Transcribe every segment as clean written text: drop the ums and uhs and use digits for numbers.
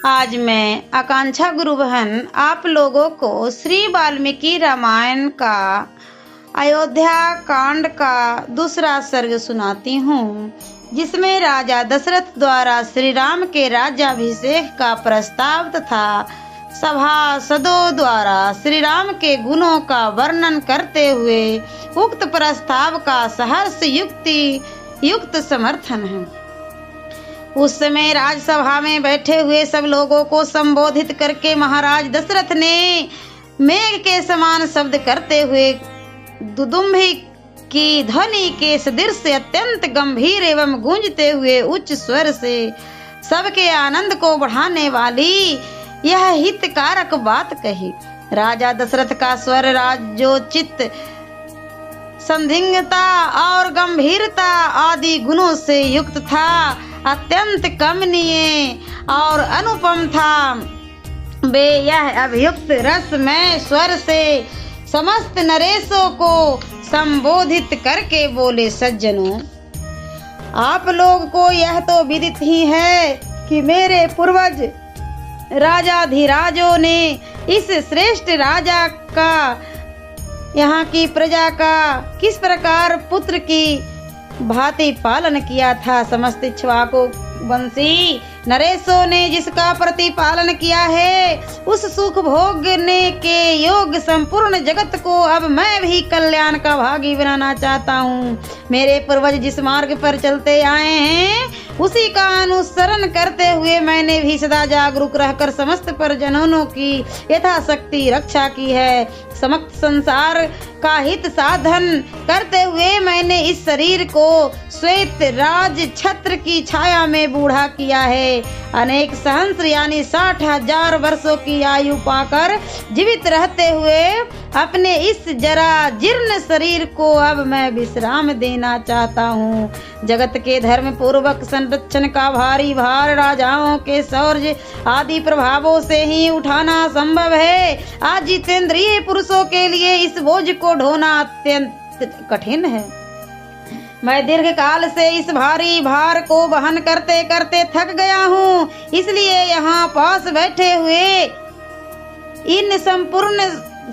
आज मैं आकांक्षा गुरु बहन आप लोगों को श्री वाल्मीकि रामायण का अयोध्या कांड का दूसरा सर्ग सुनाती हूँ, जिसमें राजा दशरथ द्वारा श्री राम के राज्याभिषेक का प्रस्ताव तथा सभासदों द्वारा श्री राम के गुणों का वर्णन करते हुए उक्त प्रस्ताव का सहर्ष युक्त समर्थन है। उस समय राजसभा में बैठे हुए सब लोगों को संबोधित करके महाराज दशरथ ने मेघ के समान शब्द करते हुए दुदुम्भी की ध्वनि के सदृश अत्यंत गंभीर एवं गूंजते हुए उच्च स्वर से सबके आनंद को बढ़ाने वाली यह हितकारक बात कही। राजा दशरथ का स्वर राजोचित, संदिग्धता और गंभीरता आदि गुणों से युक्त था, अत्यंत कमनीय और अनुपम था। वे यह अभियुक्त रसमय स्वर से समस्त नरेशों को संबोधित करके बोले, सज्जनों, आप लोग को यह तो विदित ही है कि मेरे पूर्वज राजाधिराजों ने इस श्रेष्ठ राजा का, यहाँ की प्रजा का किस प्रकार पुत्र की भांति पालन किया था। समस्त इक्ष्वाकु वंशी नरेशों ने जिसका प्रतिपालन किया है, उस सुख भोगने के योग संपूर्ण जगत को अब मैं भी कल्याण का भागी बनाना चाहता हूँ। मेरे पूर्वज जिस मार्ग पर चलते आए हैं उसी का अनुसरण करते हुए मैंने भी सदा जागरूक रहकर समस्त परिजनों की यथाशक्ति रक्षा की है। समस्त संसार का हित साधन करते हुए मैंने इस शरीर को श्वेत राज छत्र की छाया में बूढ़ा किया है। अनेक सहस्र यानी 60,000 वर्षों की आयु पाकर जीवित रहते हुए अपने इस जरा जीर्ण शरीर को अब मैं विश्राम देना चाहता हूँ। जगत के धर्म पूर्वक संरक्षण का भारी भार राजाओं के शौर्य आदि प्रभावों से ही उठाना संभव है। आज जितेंद्रिय पुरुषों के लिए इस बोझ को ढोना अत्यंत कठिन है। मैं दीर्घ काल से इस भारी भार को वहन करते करते थक गया हूँ, इसलिए यहाँ पास बैठे हुए इन संपूर्ण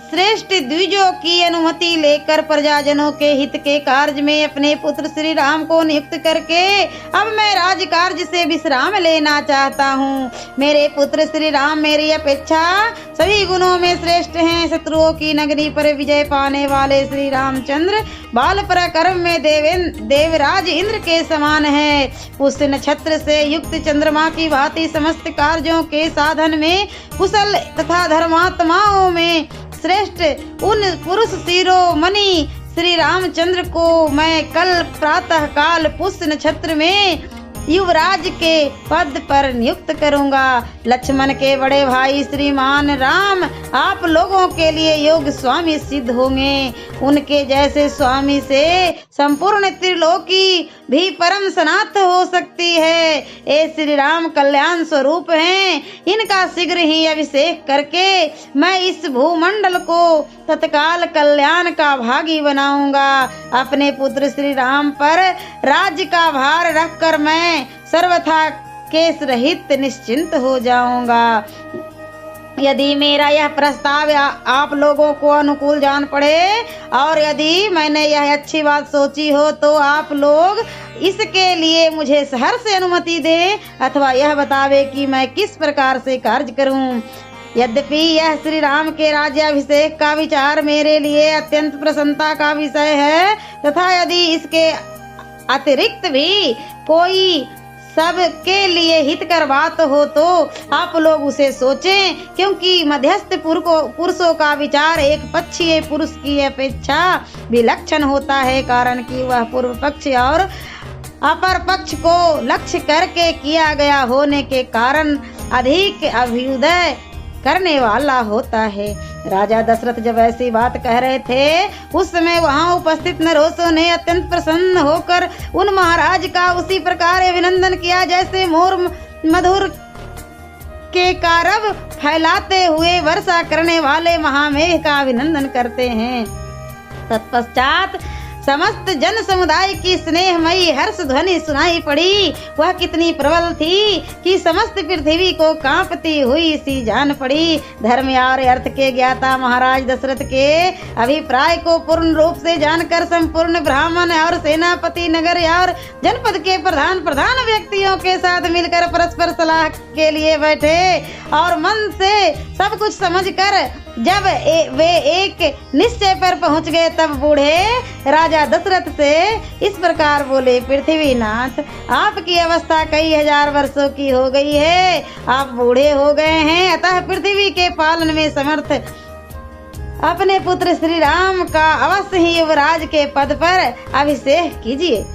श्रेष्ठ द्विजों की अनुमति लेकर प्रजाजनों के हित के कार्य में अपने पुत्र श्री राम को नियुक्त करके अब मैं राज कार्य से विश्राम लेना चाहता हूँ। मेरे पुत्र श्री राम मेरी अपेक्षा सभी गुणों में श्रेष्ठ हैं। शत्रुओं की नगरी पर विजय पाने वाले श्री रामचंद्र बाल पराक्रम में देवराज इंद्र के समान है। पुष्य नक्षत्र से युक्त चंद्रमा की भांति समस्त कार्यों के साधन में कुशल तथा धर्मात्माओं में श्रेष्ठ उन पुरुष शिरोमणि श्री रामचंद्र को मैं कल प्रातः काल पुष्य नक्षत्र में युवराज के पद पर नियुक्त करूंगा। लक्ष्मण के बड़े भाई श्रीमान राम आप लोगों के लिए योग स्वामी सिद्ध होंगे। उनके जैसे स्वामी से संपूर्ण त्रिलोकी भी परम सनाथ हो सकती है। ये श्री राम कल्याण स्वरूप हैं। इनका शीघ्र ही अभिषेक करके मैं इस भूमंडल को तत्काल कल्याण का भागी बनाऊंगा। अपने पुत्र श्री राम पर राज्य का भार रखकर मैं सर्वथा केस रहित निश्चिंत हो जाऊंगा। यदि मेरा यह प्रस्ताव आप लोगों को अनुकूल जान पड़े और यदि मैंने यह अच्छी बात सोची हो तो आप लोग इसके लिए मुझे सहर्ष से अनुमति दें अथवा यह बतावे कि मैं किस प्रकार से कार्य करूं। यद्यपि यह श्री राम के राज्याभिषेक का विचार मेरे लिए अत्यंत प्रसन्नता का विषय है तथा यदि इसके अतिरिक्त भी कोई सबके लिए हितकर बात हो तो आप लोग उसे सोचें, क्योंकि मध्यस्थ पुरुषों का विचार एक पक्षीय पुरुष की अपेक्षा विलक्षण होता है, कारण कि वह पूर्व पक्ष और अपर पक्ष को लक्ष्य करके किया गया होने के कारण अधिक अभ्युदय करने वाला होता है। राजा दशरथ जब ऐसी बात कह रहे थे उस समय वहां उपस्थित नरेशों ने अत्यंत प्रसन्न होकर उन महाराज का उसी प्रकार अभिनंदन किया जैसे मोर मधुर के कारव फैलाते हुए वर्षा करने वाले महामेघ का अभिनंदन करते हैं। तत्पश्चात समस्त जन समुदाय की स्नेहमयी हर्ष ध्वनि सुनाई पड़ी। वह कितनी प्रबल थी कि समस्त पृथ्वी को कांपती हुई सी जान पड़ी। धर्म और अर्थ के ज्ञाता महाराज दशरथ के अभिप्राय को पूर्ण रूप से जानकर संपूर्ण ब्राह्मण और सेनापति नगर और जनपद के प्रधान व्यक्तियों के साथ मिलकर परस्पर सलाह के लिए बैठे और मन से सब कुछ समझकर जब वे एक निश्चय पर पहुंच गए, तब बूढ़े राजा दशरथ से इस प्रकार बोले, पृथ्वीनाथ, आपकी अवस्था कई हजार वर्षों की हो गई है। आप बूढ़े हो गए हैं, अतः पृथ्वी के पालन में समर्थ अपने पुत्र श्री राम का अवश्य ही युवराज के पद पर अभिषेक कीजिए।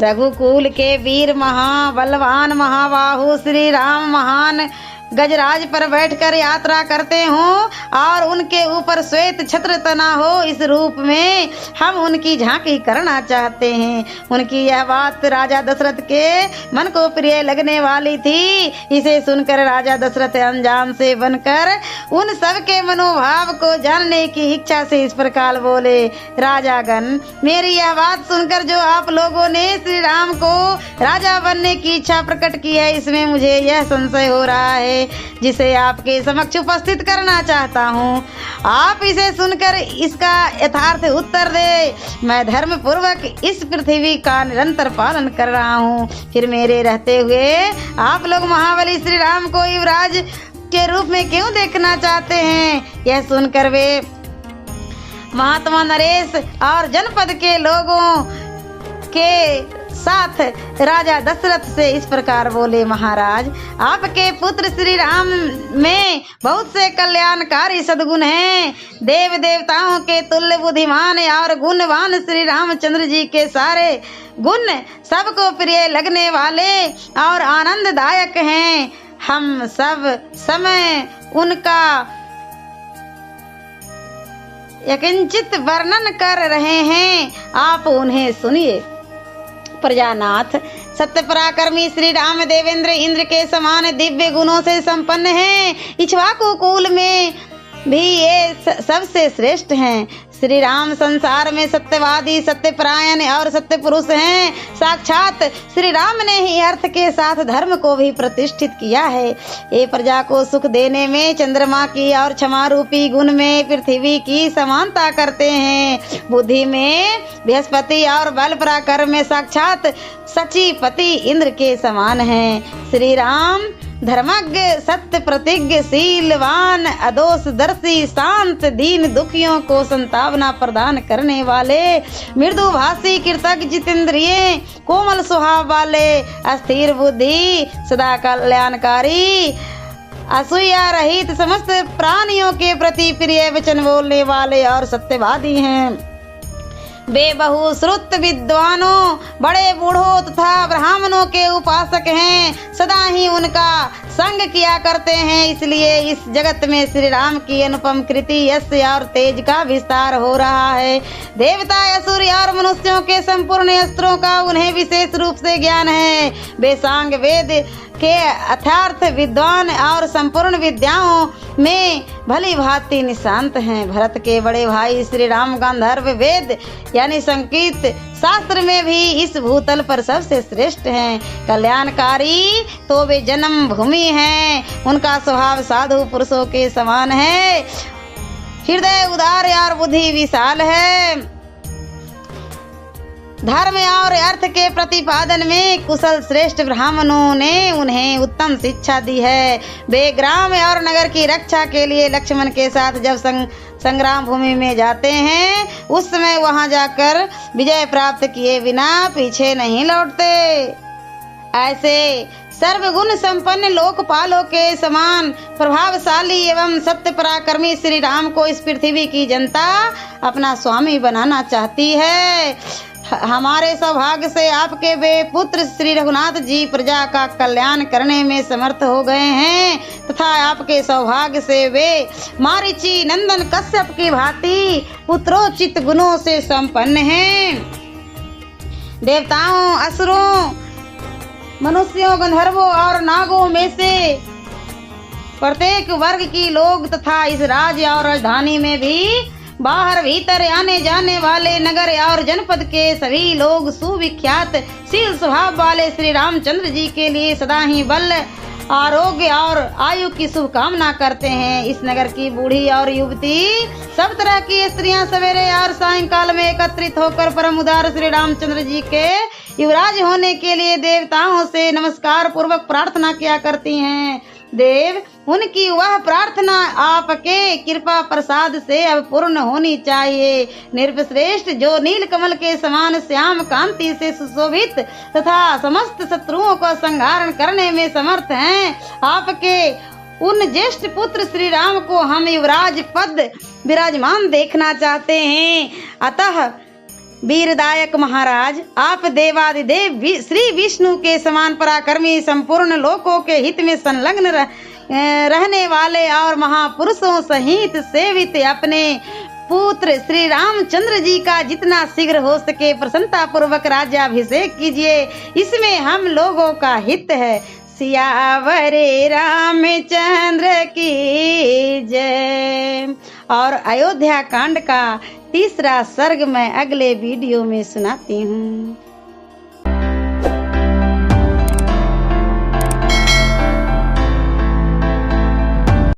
रघुकुल के वीर महाबलवान महाबाहु श्री राम महान गजराज पर बैठकर यात्रा करते हों और उनके ऊपर श्वेत छत्र तना हो, इस रूप में हम उनकी झांकी करना चाहते हैं। उनकी यह बात राजा दशरथ के मन को प्रिय लगने वाली थी। इसे सुनकर राजा दशरथ अनजान से बनकर उन सब के मनोभाव को जानने की इच्छा से इस प्रकार बोले, राजागण, मेरी यह बात सुनकर जो आप लोगों ने श्री राम को राजा बनने की इच्छा प्रकट की है, इसमें मुझे यह संशय हो रहा है जिसे आपके समक्ष उपस्थित करना चाहता हूँ। आप इसे सुनकर इसका यथार्थ उत्तर दे। मैं धर्म पूर्वक इस पृथ्वी का निरंतर पालन कर रहा हूँ, फिर मेरे रहते हुए आप लोग महाबली श्री राम को युवराज के रूप में क्यों देखना चाहते हैं? यह सुनकर वे महात्मा नरेश और जनपद के लोगों के साथ राजा दशरथ से इस प्रकार बोले, महाराज, आपके पुत्र श्री राम में बहुत से कल्याणकारी सद्गुण हैं। देव देवताओं के तुल्य बुद्धिमान और गुणवान श्री रामचंद्र जी के सारे गुण सबको प्रिय लगने वाले और आनंददायक हैं। हम सब समय उनका यकिंचित वर्णन कर रहे हैं, आप उन्हें सुनिए। प्रजानाथ, सत्य पराक्रमी श्री राम देवेंद्र इंद्र के समान दिव्य गुणों से संपन्न हैं। इक्ष्वाकु कुल में भी ये सबसे श्रेष्ठ हैं। श्री राम संसार में सत्यवादी, सत्यपरायण और सत्य पुरुष हैं। साक्षात श्री राम ने ही अर्थ के साथ धर्म को भी प्रतिष्ठित किया है। ये प्रजा को सुख देने में चंद्रमा की और क्षमा रूपी गुण में पृथ्वी की समानता करते हैं। बुद्धि में बृहस्पति और बल पराक्रम में साक्षात सचीपति इंद्र के समान हैं। श्री राम धर्मज्ञ, सत्य प्रतिज्ञ, शीलवान, अदोषदर्शी, शांत, दीन दुखियों को संतावना प्रदान करने वाले, मृदुभाषी, कृतज्ञ, जितेंद्रिय, कोमल स्वभाव वाले, अस्थिर बुद्धि, सदा कल्याणकारी, असूया रहित, समस्त प्राणियों के प्रति प्रिय वचन बोलने वाले और सत्यवादी हैं। वे बहुश्रुत विद्वानों, बड़े बूढ़ों तथा ब्राह्मणों के उपासक हैं। सदा ही उनका संग किया करते हैं, इसलिए इस जगत में श्री राम की अनुपम कृति, यश और तेज का विस्तार हो रहा है। देवता, असुर और मनुष्यों के संपूर्ण अस्त्रों का उन्हें विशेष रूप से ज्ञान है। वे सांग वेद के अथार्थ विद्वान और संपूर्ण विद्याओं में भली भांति निशांत हैं। भरत के बड़े भाई श्री राम गांधर्व वेद यानी संगीत शास्त्र में भी इस भूतल पर सबसे श्रेष्ठ हैं। कल्याणकारी तो वे जन्म भूमि हैं। उनका स्वभाव साधु पुरुषों के समान है। हृदय उदार और बुद्धि विशाल है। धर्म और अर्थ के प्रतिपादन में कुशल श्रेष्ठ ब्राह्मणों ने उन्हें उत्तम शिक्षा दी है। वे ग्राम और नगर की रक्षा के लिए लक्ष्मण के साथ जब संग्राम भूमि में जाते हैं, उस समय वहां जाकर विजय प्राप्त किए बिना पीछे नहीं लौटते। ऐसे सर्वगुण संपन्न लोकपालों के समान प्रभावशाली एवं सत्य पराक्रमी श्री राम को इस पृथ्वी की जनता अपना स्वामी बनाना चाहती है। हमारे सौभाग्य से आपके वे पुत्र श्री रघुनाथ जी प्रजा का कल्याण करने में समर्थ हो गए हैं तथा आपके सौभाग्य से वे मारीची नंदन कश्यप की भांति पुत्रोचित गुणों से संपन्न हैं। देवताओं, असुरों, मनुष्यों, गंधर्वों और नागों में से प्रत्येक वर्ग की लोग तथा इस राज्य और राजधानी में भी बाहर भीतर आने जाने वाले नगर और जनपद के सभी लोग सुविख्यात शील स्वभाव वाले श्री रामचंद्र जी के लिए सदा ही बल, आरोग्य और आयु की शुभकामना करते हैं। इस नगर की बूढ़ी और युवती सब तरह की स्त्रियां सवेरे और सायंकाल में एकत्रित होकर परम उदार श्री रामचंद्र जी के युवराज होने के लिए देवताओं से नमस्कार पूर्वक प्रार्थना किया करती हैं। देव, उनकी वह प्रार्थना आपके कृपा प्रसाद से अब पूर्ण होनी चाहिए। नृपश्रेष्ठ जो नील कमल के समान श्याम कांति से सुशोभित तथा समस्त शत्रुओं को संहार करने में समर्थ हैं, आपके उन ज्येष्ठ पुत्र श्री राम को हम युवराज पद विराजमान देखना चाहते हैं। अतः वीरदायक महाराज, आप देवादिदेव श्री विष्णु के समान पराक्रमी, संपूर्ण लोकों के हित में संलग्न रहने वाले और महापुरुषों सहित सेवित अपने पुत्र श्री रामचंद्र जी का जितना शीघ्र हो सके प्रसन्नता पूर्वक राज्याभिषेक कीजिए। इसमें हम लोगों का हित है। सियावरे रामचंद्र की जय। और अयोध्या कांड का तीसरा सर्ग मैं अगले वीडियो में सुनाती हूँ।